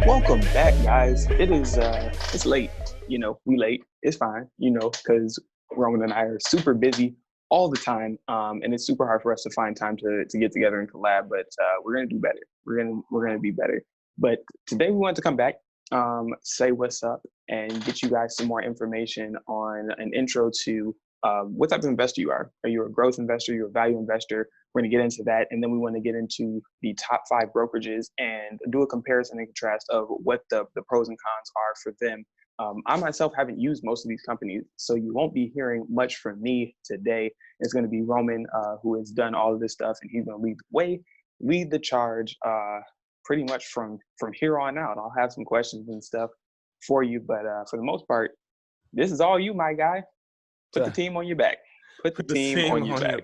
Welcome back, guys. It's late. We late. It's fine, because Roman and I are super busy all the time. And it's super hard for us to find time to get together and collab, but we're gonna do better. We're gonna be better. But today we want to come back, say what's up, and get you guys some more information on an intro to what type of investor you are. Are you a growth investor? You're a value investor? We're going to get into that. And then we want to get into the top 5 brokerages and do a comparison and contrast of what the pros and cons are for them. I myself haven't used most of these companies, so you won't be hearing much from me today. It's going to be Roman, who has done all of this stuff, and he's going to lead the charge pretty much from here on out. I'll have some questions and stuff for you, but for the most part, this is all you, my guy. Put the team on your back. Put the team on your back.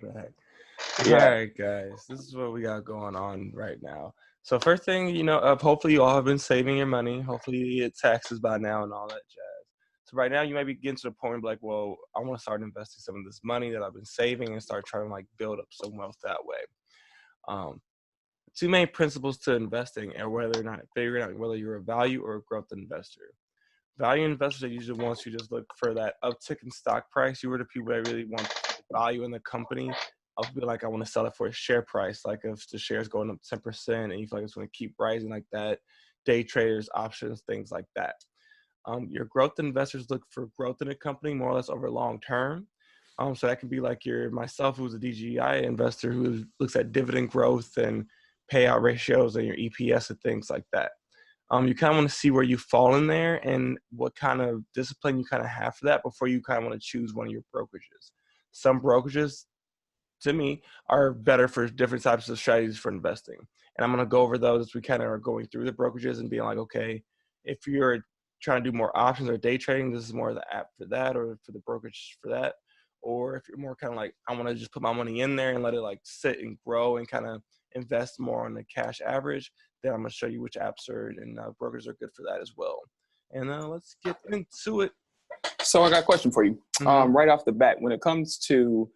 Yeah. All right, guys, this is what we got going on right now. So first thing, hopefully you all have been saving your money. Hopefully you get taxes by now and all that jazz. So right now you might be getting to the point like, well, I want to start investing some of this money that I've been saving and start trying to build up some wealth that way. Two main principles to investing are whether or not figuring out whether you're a value or a growth investor. Value investors are usually ones who just look for that uptick in stock price. You were the people that really want value in the company. I'll be like, I want to sell it for a share price. Like if the share is going up 10% and you feel like it's going to keep rising like that, day traders, options, things like that. Your growth investors look for growth in a company more or less over long term. So that can be like myself, who's a DGI investor who looks at dividend growth and payout ratios and your EPS and things like that. You kind of want to see where you fall in there and what kind of discipline you kind of have for that before you kind of want to choose one of your brokerages. Some brokerages, to me, are better for different types of strategies for investing. And I'm going to go over those as we kind of are going through the brokerages and being like, okay, if you're trying to do more options or day trading, this is more of the app for that or for the brokerage for that. Or if you're more kind of like, I want to just put my money in there and let it sit and grow and kind of invest more on the cash average, then I'm going to show you which apps and brokers are good for that as well. And let's get into it. So I got a question for you. Mm-hmm. Right off the bat, when it comes to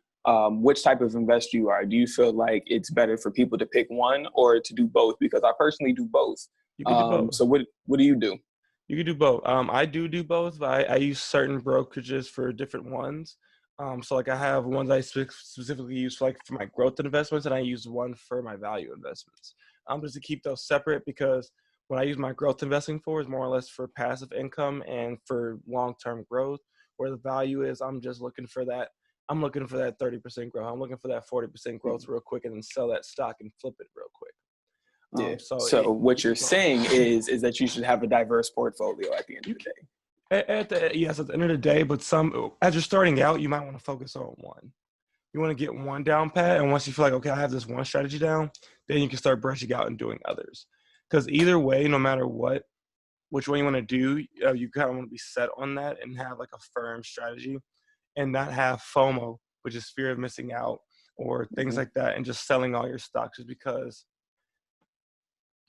which type of investor you are, do you feel like it's better for people to pick one or to do both? Because I personally do both. You can do both. So what do you do? You can do both. I do both, but I use certain brokerages for different ones. So I have ones I specifically use for my growth investments, and I use one for my value investments. Just to keep those separate, because what I use my growth investing for is more or less for passive income and for long-term growth, where the value is I'm just looking for that. I'm looking for that 30% growth. I'm looking for that 40% growth real quick and then sell that stock and flip it real quick. Yeah. So what you're saying is that you should have a diverse portfolio at the end of the day. At the end of the day, but as you're starting out, you might want to focus on one. You want to get one down pat, and once you feel like, okay, I have this one strategy down, then you can start branching out and doing others. Because either way, no matter which one you want to do, you kind of want to be set on that and have a firm strategy and not have FOMO, which is fear of missing out or things like that, and just selling all your stocks just because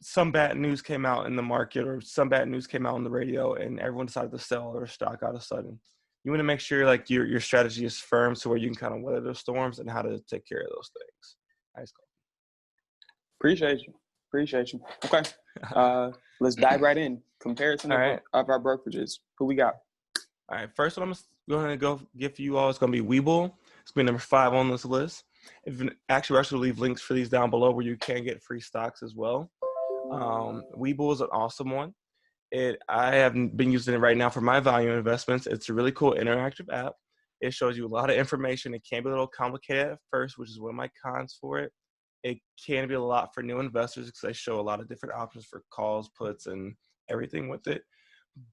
some bad news came out in the market or some bad news came out on the radio and everyone decided to sell their stock out of sudden. You want to make sure your strategy is firm so where you can kind of weather those storms and how to take care of those things. Nice call. Appreciate you. Okay. Let's dive right in. Comparison of our brokerages. Who we got? All right. First one I'm going to go give you all is going to be Webull. It's going to be number 5 on this list. We're actually leave links for these down below where you can get free stocks as well. Webull is an awesome one. I have been using it right now for my value investments. It's a really cool interactive app. It shows you a lot of information. It can be a little complicated at first, which is one of my cons for it. It can be a lot for new investors because they show a lot of different options for calls, puts, and everything with it.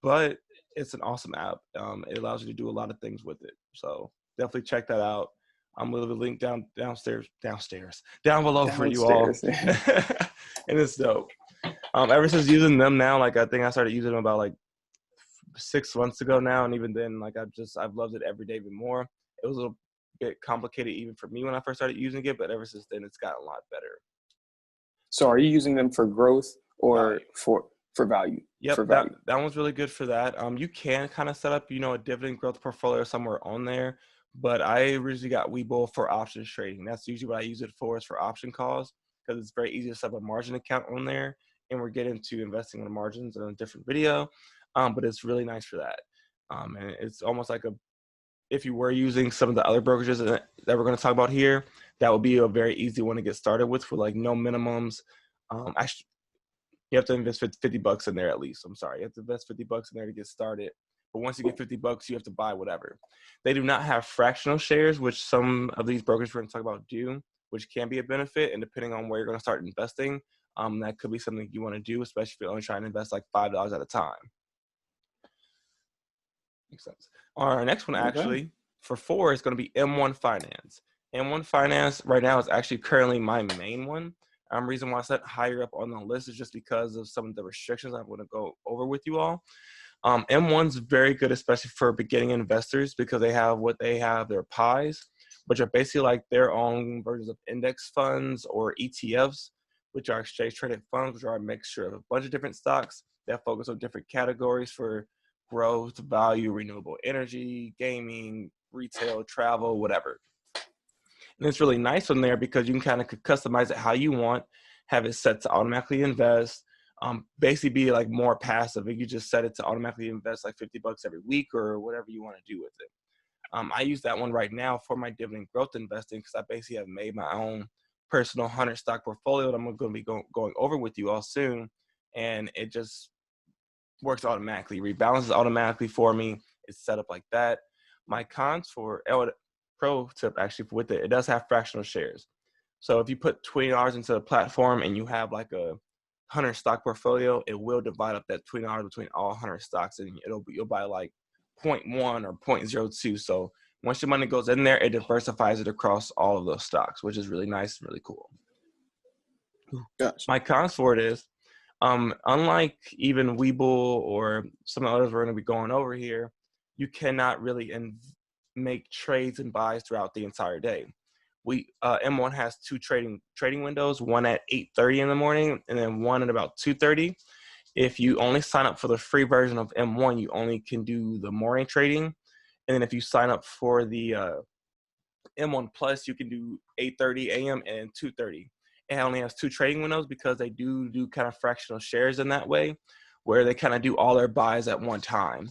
But it's an awesome app. It allows you to do a lot of things with it. So definitely check that out. I'm going to link down below for you all. And it's dope. Ever since using them now, I think I started using them about 6 months ago now, and even then, I've loved it every day even more. It was a little bit complicated even for me when I first started using it, but ever since then, it's gotten a lot better. So, are you using them for growth or for value? Yep, for value. That one's really good for that. You can kind of set up, a dividend growth portfolio somewhere on there, but I originally got Webull for options trading. That's usually what I use it for, is for option calls. because it's very easy to set up a margin account on there. And we're getting to investing on the margins in a different video. But it's really nice for that. And it's almost like if you were using some of the other brokerages that we're going to talk about here, that would be a very easy one to get started with like no minimums. Actually, you have to invest $50 in there at least. I'm sorry. You have to invest $50 in there to get started. But once you get $50, you have to buy whatever. They do not have fractional shares, which some of these brokers we're going to talk about do, which can be a benefit. And depending on where you're going to start investing, that could be something you want to do, especially if you're only trying to invest like $5 at a time. Makes sense. Our next one actually for 4 is going to be M1 Finance. M1 Finance right now is actually currently my main one. Reason why I set higher up on the list is just because of some of the restrictions I'm going to go over with you all. M1's very good, especially for beginning investors, because they have their pies, which are basically like their own versions of index funds or ETFs, which are exchange traded funds, which are a mixture of a bunch of different stocks that focus on different categories for growth, value, renewable energy, gaming, retail, travel, whatever. And it's really nice on there because you can kind of customize it how you want, have it set to automatically invest, basically be like more passive. You just set it to automatically invest like $50 every week or whatever you want to do with it. I use that one right now for my dividend growth investing because I basically have made my own personal 100 stock portfolio that I'm going to be going over with you all soon. And it just works automatically, rebalances automatically for me. It's set up like that. My cons for pro tip actually with it does have fractional shares. So if you put $20 into the platform and you have like a 100 stock portfolio, it will divide up that $20 between all 100 stocks, and you'll buy like 0.1 or 0.02. So once your money goes in there, it diversifies it across all of those stocks, which is really nice and really cool. Gotcha. My cons for it is, unlike even Webull or some of the others we're going to be going over here, you cannot really make trades and buys throughout the entire day. M1 has 2 trading windows, one at 8:30 in the morning and then one at about 2:30. If you only sign up for the free version of M1, you only can do the morning trading. And then if you sign up for the M1 Plus, you can do 8:30 a.m. and 2:30. It only has 2 trading windows because they do kind of fractional shares in that way, where they kind of do all their buys at one time.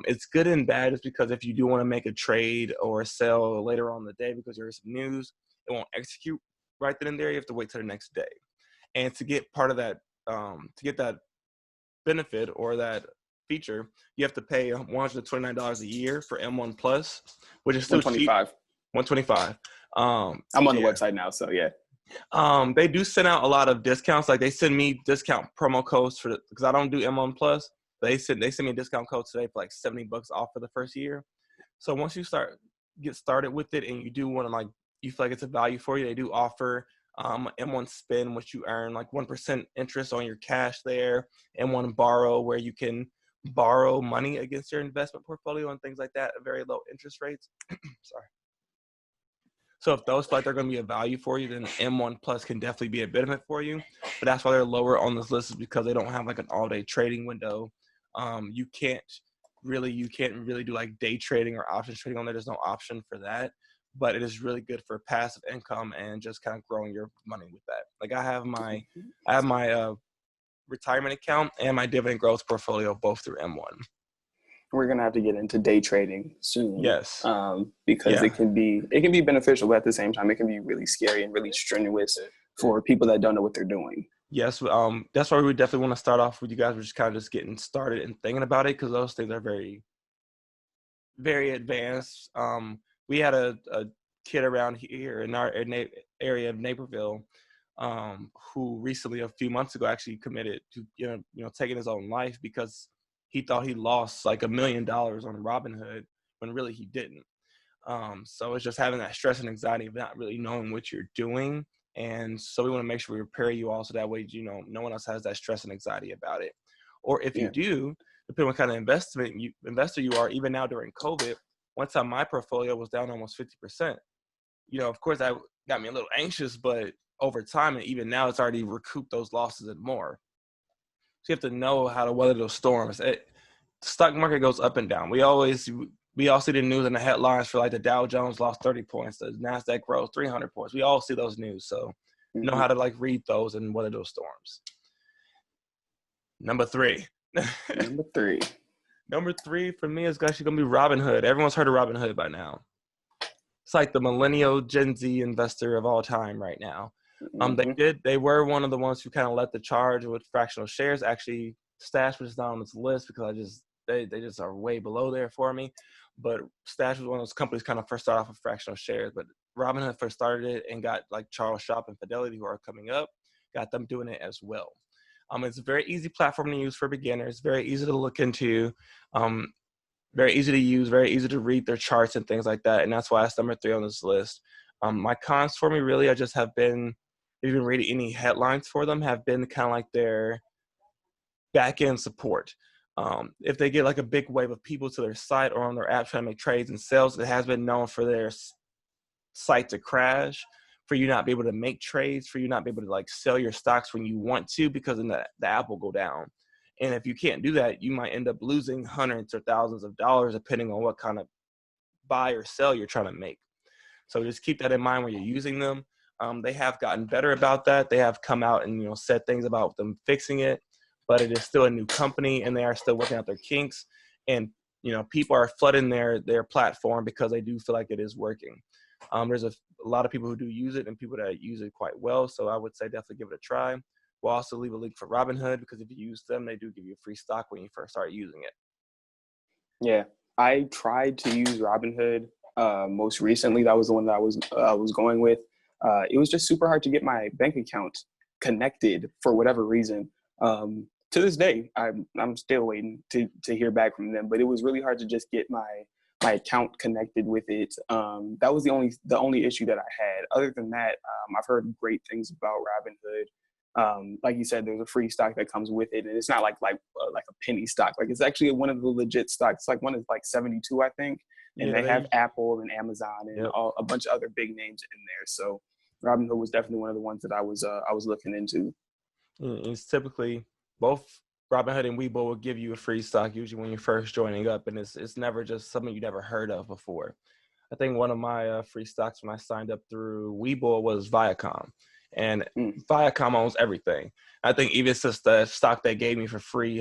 It's good and bad just because if you do want to make a trade or sell later on in the day because there's some news, it won't execute right then and there. You have to wait till the next day. And to get part of that, to get that benefit or that feature, you have to pay $129 a year for M1 Plus, which is still cheap. $125. I'm on the website now, so yeah. They do send out a lot of discounts. Like they send me discount promo codes because I don't do M1 Plus. They send me a discount code today for like $70 off for the first year. So once you get started with it and you do want to you feel like it's a value for you, they do offer M1 Spin, which you earn like 1% interest on your cash there, M1 Borrow, where you can borrow money against your investment portfolio and things like that at very low interest rates. Sorry. So if those feel like they're going to be a value for you, then M1 Plus can definitely be a benefit for you. But that's why they're lower on this list, is because they don't have like an all-day trading window. You can't really do like day trading or options trading on there. There's no option for that. But it is really good for passive income and just kind of growing your money with that. Like I have my retirement account and my dividend growth portfolio both through M1. We're gonna have to get into day trading soon. Yes. Because it can be beneficial, but at the same time, it can be really scary and really strenuous for people that don't know what they're doing. Yes. That's why we definitely want to start off with you guys. We're just kind of just getting started and thinking about it because those things are very, very advanced. We had a kid around here in our area of Naperville who recently, a few months ago, actually committed to taking his own life because he thought he lost like $1 million on Robinhood when really he didn't. So it's just having that stress and anxiety of not really knowing what you're doing. And so we want to make sure we prepare you all so that way, no one else has that stress and anxiety about it. Or if you do, depending on what kind of investor you are, even now during COVID, one time my portfolio was down almost 50%. Of course that got me a little anxious, but over time and even now it's already recouped those losses and more. So you have to know how to weather those storms. The stock market goes up and down. We all see the news and the headlines for like the Dow Jones lost 30 points, the NASDAQ rose 300 points. We all see those news. So know how to like read those and weather those storms. Number 3. Number 3. Number 3 for me is actually going to be Robinhood. Everyone's heard of Robinhood by now. It's like the millennial Gen Z investor of all time right now. They were one of the ones who kind of led the charge with fractional shares. Actually, Stash was not on this list because they just are way below there for me. But Stash was one of those companies kind of first started off with fractional shares. But Robinhood first started it and got like Charles Schwab and Fidelity, who are coming up, got them doing it as well. It's a very easy platform to use for beginners, very easy to look into, very easy to use, very easy to read their charts and things like that. And that's why it's number 3 on this list. My cons for me, really, I just have been, if you've been reading any headlines for them, have been kind of like their back-end support. If they get like a big wave of people to their site or on their app trying to make trades and sales, it has been known for their site to crash, for you not be able to make trades, for you not be able to like sell your stocks when you want to, because then the app will go down. And if you can't do that, you might end up losing hundreds or thousands of dollars depending on what kind of buy or sell you're trying to make. So just keep that in mind when you're using them. They have gotten better about that. They have come out and said things about them fixing it, but it is still a new company and they are still working out their kinks. And people are flooding their platform because they do feel like it is working. There's a lot of people who do use it and people that use it quite well. So I would say definitely give it a try. We'll also leave a link for Robinhood because if you use them, they do give you a free stock when you first start using it. Yeah, I tried to use Robinhood most recently. That was the one that I was going with. It was just super hard to get my bank account connected for whatever reason. To this day, I'm still waiting to hear back from them. But it was really hard to just get my account connected with it. That was the only issue that I had. Other than that, I've heard great things about Robinhood. Like you said, there's a free stock that comes with it, and it's not like a penny stock. Like it's actually one of the legit stocks. Like one is like 72, I think, and they have Apple and Amazon and a bunch of other big names in there. So Robinhood was definitely one of the ones that I was looking into. It's typically both Robinhood and Webull will give you a free stock usually when you're first joining up, and it's never just something you never heard of before. I think one of my free stocks when I signed up through Webull was Viacom. And Viacom owns everything. I think even since the stock they gave me for free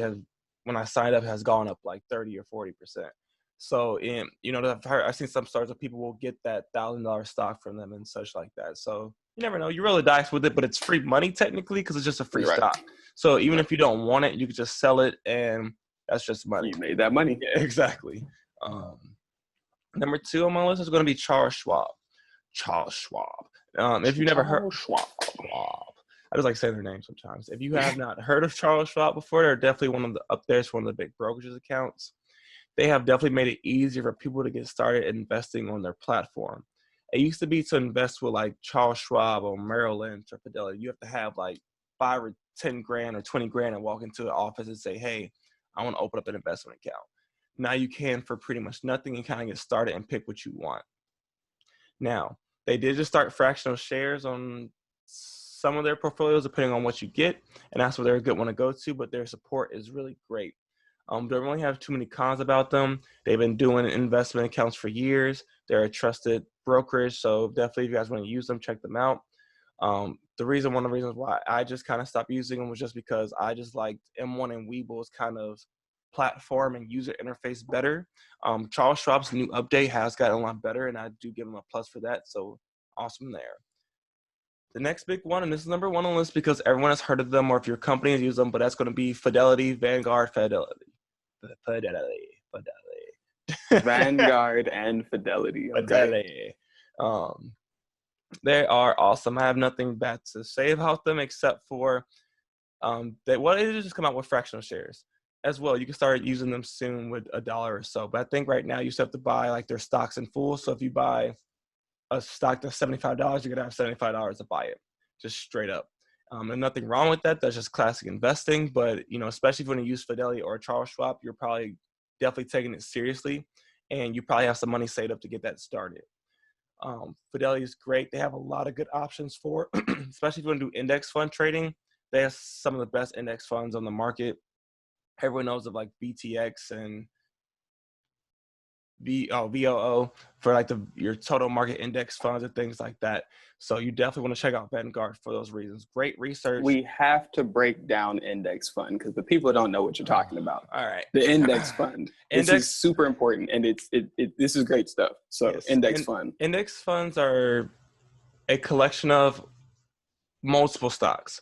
when I signed up, has gone up like 30 or 40%. So, I've seen some stars where people will get that $1,000 stock from them and such like that. So you never know. You roll the dice with it, but it's free money technically because it's just a free stock. So even if you don't want it, you can just sell it, and that's just money. You made that money. Yeah, exactly. Number 2 on my list is going to be Charles Schwab. Charles Schwab. If you never heard Schwab, I just like saying their name sometimes. If you have not heard of Charles Schwab before, they're definitely it's one of the big brokerages accounts. They have definitely made it easier for people to get started investing on their platform. It used to be to invest with like Charles Schwab or Merrill Lynch or Fidelity. You have to have like 5 or 10 grand or 20 grand and walk into the office and say, hey, I want to open up an investment account. Now you can for pretty much nothing and kind of get started and pick what you want. Now, they did just start fractional shares on some of their portfolios, depending on what you get, and that's where they're a good one to go to, but their support is really great. Don't really have too many cons about them. They've been doing investment accounts for years. They're a trusted brokerage, so definitely if you guys want to use them, check them out. One of the reasons why I just kind of stopped using them was just because I just liked M1 and Webull's kind of platform and user interface better. Charles Schwab's new update has gotten a lot better, and I do give him a plus for that. So awesome there. The next big one, and this is number 1 on the list because everyone has heard of them, or if your company has used them, but that's going to be Fidelity, Vanguard, Fidelity. Vanguard and Fidelity. Okay. Fidelity. They are awesome. I have nothing bad to say about them except for they just come out with fractional shares as well. You can start using them soon with $1 or so. But I think right now you still have to buy like their stocks in full. So if you buy a stock that's $75, you're gonna have $75 to buy it, just straight up. And nothing wrong with that. That's just classic investing. But especially if you want to use Fidelity or Charles Schwab, you're probably definitely taking it seriously, and you probably have some money saved up to get that started. Fidelity is great. They have a lot of good options for, especially if you want to do index fund trading. They have some of the best index funds on the market. Everyone knows of like BTX and VOO for like your total market index funds and things like that. So you definitely want to check out Vanguard for those reasons. Great research. We have to break down index fund because the people don't know what you're talking about. All right. The index fund. This is super important, and this is great stuff. So yes. Index fund. Index funds are a collection of multiple stocks.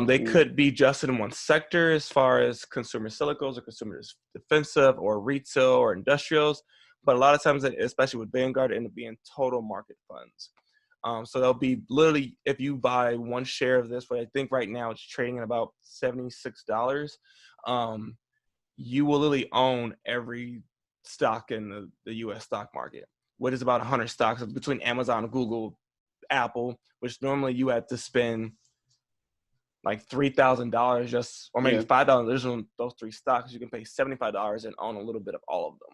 They could be just in one sector as far as consumer cyclicals or consumer defensive or retail or industrials. But a lot of times, especially with Vanguard, it end up being total market funds. So they'll be literally, if you buy one share of this, but I think right now it's trading at about $76, you will literally own every stock in the U.S. stock market, which is about 100 stocks between Amazon, Google, Apple, which normally you have to spend like $3,000 just, or maybe $5,000 on those three stocks. You can pay $75 and own a little bit of all of them.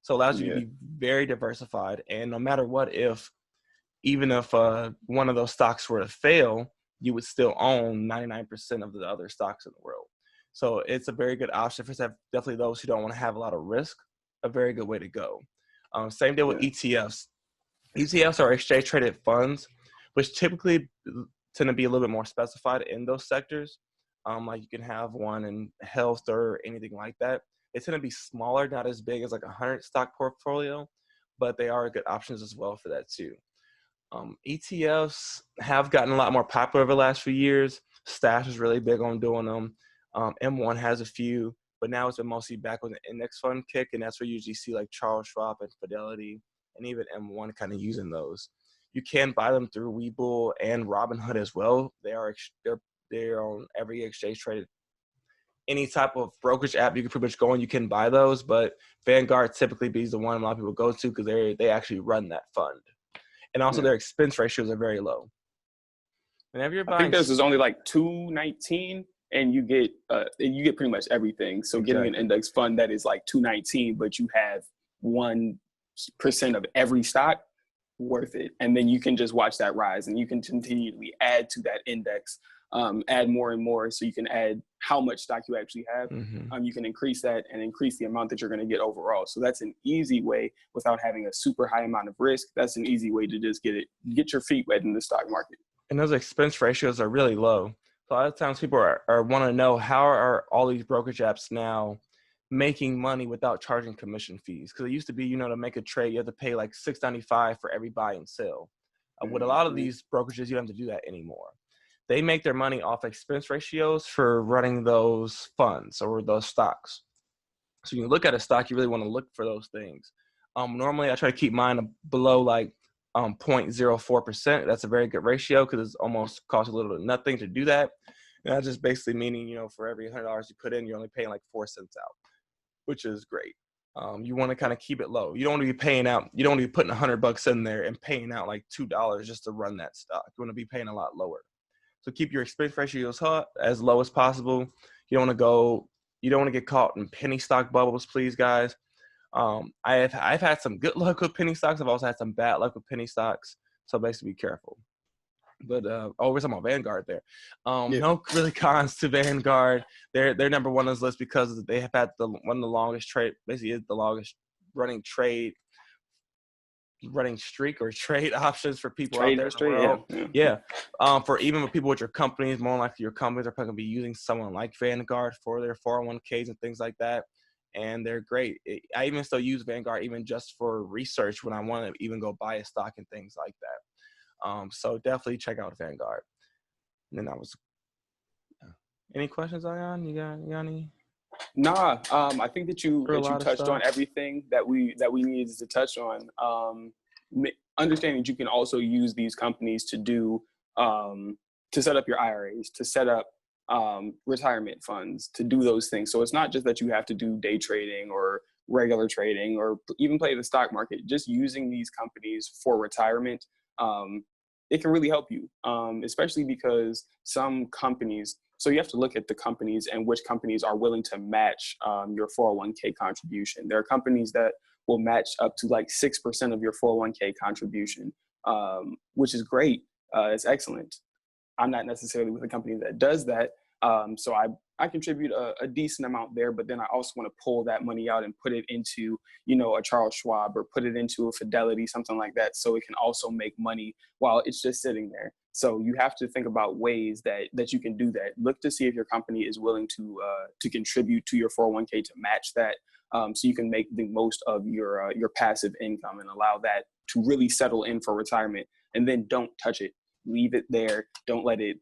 So it allows you to be very diversified. And no matter what, even if one of those stocks were to fail, you would still own 99% of the other stocks in the world. So it's a very good option for definitely those who don't want to have a lot of risk. A very good way to go. Same deal with ETFs. ETFs are exchange traded funds, which typically tend to be a little bit more specified in those sectors. Like you can have one in health or anything like that. They tend to be smaller, not as big as like 100 stock portfolio, but they are good options as well for that too. ETFs have gotten a lot more popular over the last few years. Stash is really big on doing them. M1 has a few, but now it's been mostly back with an index fund kick, and that's where you usually see like Charles Schwab and Fidelity and even M1 kind of using those. You can buy them through Webull and Robinhood as well. They're on every exchange traded. Any type of brokerage app you can pretty much go on, you can buy those, but Vanguard typically be the one a lot of people go to because they actually run that fund. And also their expense ratios are very low. Whenever you're buying, I think this is only like $219, and you get pretty much everything. So getting an index fund that is like $219, but you have 1% of every stock, worth it. And then you can just watch that rise, and you can continually add to that index, add more and more. So you can add how much stock you actually have. You can increase that and increase the amount that you're going to get overall. So that's an easy way without having a super high amount of risk. That's an easy way to just get your feet wet in the stock market. And those expense ratios are really low. So a lot of times people want to know, how are all these brokerage apps now making money without charging commission fees? Because it used to be, to make a trade, you have to pay like $6.95 for every buy and sell. With a lot of these brokerages, you don't have to do that anymore. They make their money off expense ratios for running those funds or those stocks. So you look at a stock, you really want to look for those things. Normally, I try to keep mine below like 0.04%. That's a very good ratio because it almost costs a little bit of nothing to do that. And that's just basically meaning, for every $100 you put in, you're only paying like 4 cents out, which is great. You want to kind of keep it low. You don't want to be paying out. You don't want to be putting $100 in there and paying out like $2 just to run that stock. You want to be paying a lot lower. So keep your expense ratios as low as possible. You don't want to get caught in penny stock bubbles, please, guys. I've had some good luck with penny stocks. I've also had some bad luck with penny stocks. So basically, be careful. But we're talking about Vanguard there. No really cons to Vanguard. They're number one on this list because they have had one of the longest trade. Basically, is the longest running streak or trade options for people out there in the world. For even with people with your companies, more likely your companies are probably going to be using someone like Vanguard for their 401ks and things like that. And they're great. I even still use Vanguard even just for research when I want to even go buy a stock and things like that. So definitely check out Vanguard. And then any questions, Ion? You got any? Nah, I think that you touched on everything that we needed to touch on. Understanding that you can also use these companies to set up your IRAs, to set up retirement funds, to do those things. So it's not just that you have to do day trading or regular trading or even play the stock market. Just using these companies for retirement, it can really help you, especially because some companies. So you have to look at the companies and which companies are willing to match your 401k contribution. There are companies that will match up to like 6% of your 401k contribution, which is great. It's excellent. I'm not necessarily with a company that does that, So I contribute a decent amount there, but then I also want to pull that money out and put it into, a Charles Schwab or put it into a Fidelity, something like that, so it can also make money while it's just sitting there. So you have to think about ways that you can do that. Look to see if your company is willing to contribute to your 401k to match that, so you can make the most of your passive income and allow that to really settle in for retirement. And then don't touch it. Leave it there. Don't let it.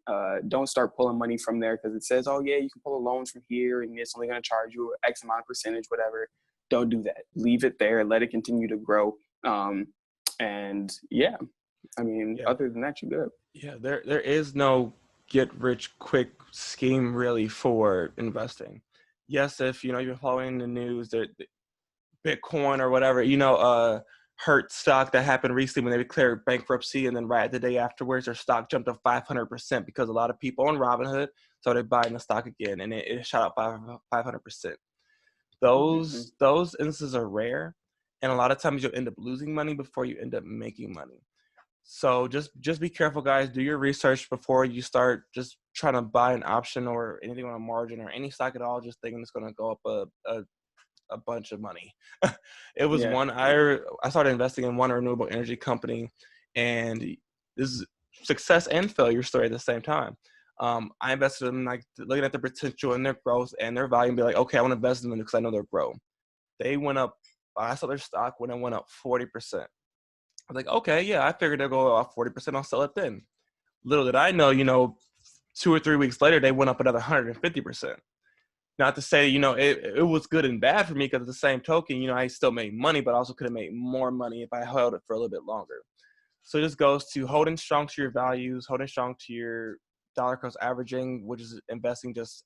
Don't start pulling money from there because it says, "Oh yeah, you can pull a loan from here, and it's only going to charge you X amount of percentage, whatever." Don't do that. Leave it there. Let it continue to grow. And yeah, I mean, Yeah. other than that, you're good. Yeah, there is no get rich quick scheme really for investing. Yes, if you're following the news that Bitcoin or whatever, hurt stock that happened recently when they declared bankruptcy, and then right the day afterwards, their stock jumped up 500% because a lot of people on Robinhood started buying the stock again, and it shot up by 500%. Mm-hmm. Those instances are rare, and a lot of times you'll end up losing money before you end up making money. So just be careful, guys. Do your research before you start just trying to buy an option or anything on a margin or any stock at all, just thinking it's going to go up a bunch of money. It was Yeah. I started investing in one renewable energy company, and this is success and failure story at the same time. I invested in looking at the potential and their growth and their value and be like, okay, I want to invest in them because I know they'll grow. They went up. I saw their stock when it went up 40%. I was like, okay, yeah, I figured they'll go off 40%. I'll sell it then. Little did I know, 2 or 3 weeks later, they went up another 150%. Not to say, it was good and bad for me because at the same token, I still made money, but I also could have made more money if I held it for a little bit longer. So this goes to holding strong to your values, holding strong to your dollar cost averaging, which is investing just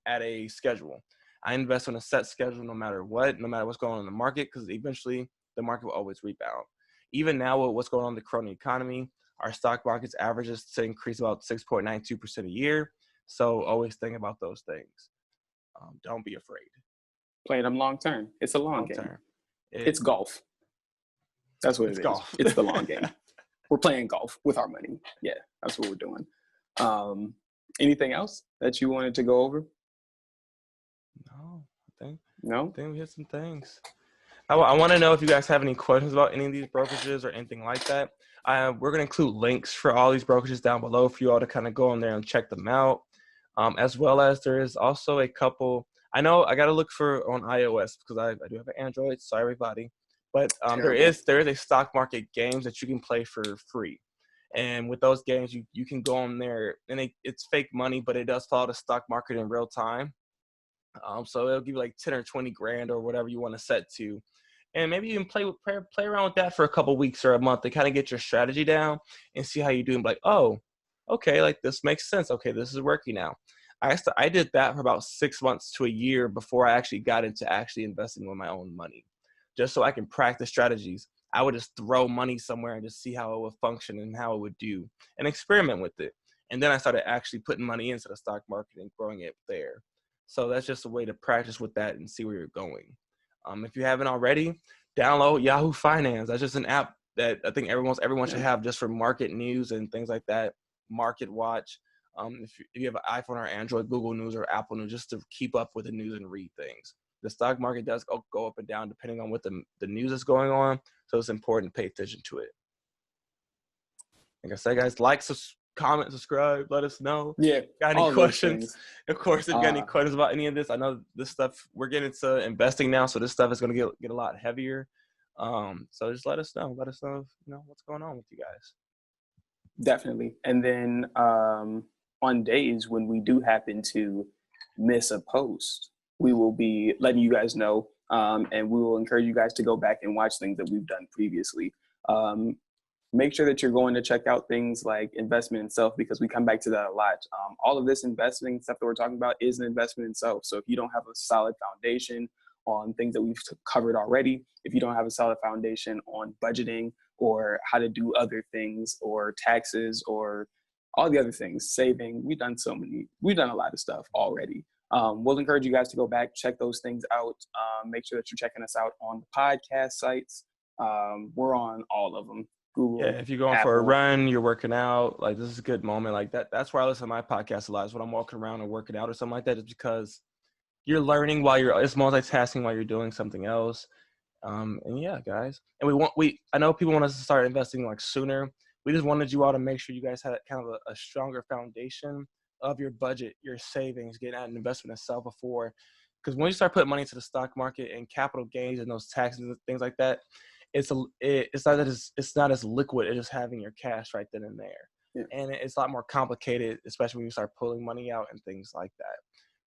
at a schedule. I invest on a set schedule no matter what, no matter what's going on in the market, because eventually the market will always rebound. Even now with what's going on in the current economy, our stock market's averages to increase about 6.92% a year. So always think about those things. Don't be afraid. Play them long term. It's a long Long game. term. It's golf. That's what It's it is. golf. It's the long game. We're playing golf with our money. Yeah, that's what we're doing. Anything else that you wanted to go over? No, I No? think we hit some things. I want to know if you guys have any questions about any of these brokerages or anything like that. We're going to include links for all these brokerages down below for you all to kind of go on there and check them out. As well as there is also a couple. I know I got to look for on iOS because I do have an Android. Sorry, everybody. But there is a stock market games that you can play for free. And with those games, you can go on there, and it's fake money, but it does follow the stock market in real time. So it'll give you like 10 or 20 grand or whatever you want to set to. And maybe you can play around with that for a couple weeks or a month to kind of get your strategy down and see how you do. And be like, oh, okay, like this makes sense. Okay, this is working now. I did that for about 6 months to a year before I actually got into actually investing with my own money, just so I can practice strategies. I would just throw money somewhere and just see how it would function and how it would do and experiment with it. And then I started actually putting money into the stock market and growing it there. So that's just a way to practice with that and see where you're going. If you haven't already, download Yahoo Finance. That's just an app that I think everyone should have just for market news and things like that. Market Watch. If you have an iPhone or Android, Google News or Apple News, just to keep up with the news and read things. The stock market does go up and down depending on what the news is going on. So it's important to pay attention to it. Like I said, guys, like, comment, subscribe, let us know. Yeah, Got any all those questions? things. Of course, if you got any questions about any of this, I know this stuff, we're getting into investing now, so this stuff is going to get a lot heavier. So just let us know. Let us know, what's going on with you guys. Definitely. And then on days when we do happen to miss a post, we will be letting you guys know, and we will encourage you guys to go back and watch things that we've done previously. Make sure that you're going to check out things like investment in self, because we come back to that a lot. All of this investing stuff that we're talking about is an investment in self. So if you don't have a solid foundation on things that we've covered already, if you don't have a solid foundation on budgeting or how to do other things or taxes or all the other things, saving, we've done a lot of stuff already. We'll encourage you guys to go back, check those things out. Make sure that you're checking us out on the podcast sites. We're on all of them. Google, Yeah, if you're going for a run, you're working out, like this is a good moment. Like that's where I listen to my podcast a lot, is when I'm walking around and working out or something like that, is because you're learning while it's multitasking while you're doing something else. And yeah, guys, and I know people want us to start investing like sooner. We just wanted you all to make sure you guys had kind of a stronger foundation of your budget, your savings, getting out an investment itself before. Because when you start putting money into the stock market and capital gains and those taxes and things like that, it's not as liquid as just having your cash right then and there. Yeah. And it's a lot more complicated, especially when you start pulling money out and things like that.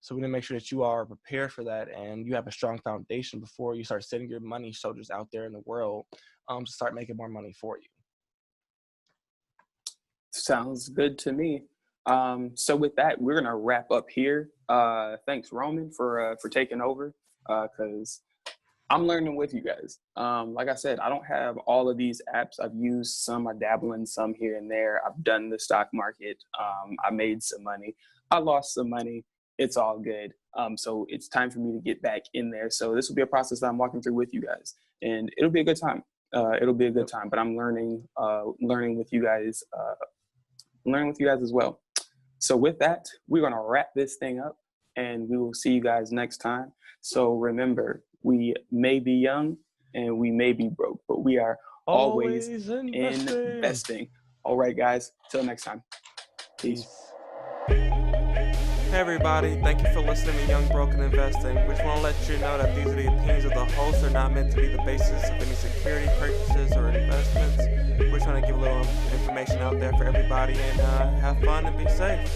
So we need to make sure that you are prepared for that and you have a strong foundation before you start sending your money soldiers out there in the world to start making more money for you. Sounds good to me. So with that, we're gonna wrap up here. Thanks, Roman, for taking over, because I'm learning with you guys. Like I said, I don't have all of these apps. I've used some, I dabble in some here and there. I've done the stock market. I made some money. I lost some money. It's all good. So it's time for me to get back in there. So this will be a process that I'm walking through with you guys, and it'll be a good time. It'll be a good time, but I'm learning with you guys, as well. So with that, we're going to wrap this thing up, and we will see you guys next time. So remember, we may be young and we may be broke, but we are always investing. All right, guys, till next time. Peace. Hey everybody, thank you for listening to Young Broken Investing. We just want to let you know that these are the opinions of the hosts. Are not meant to be the basis of any security purchases or investments. We're trying to give a little information out there for everybody, and have fun and be safe.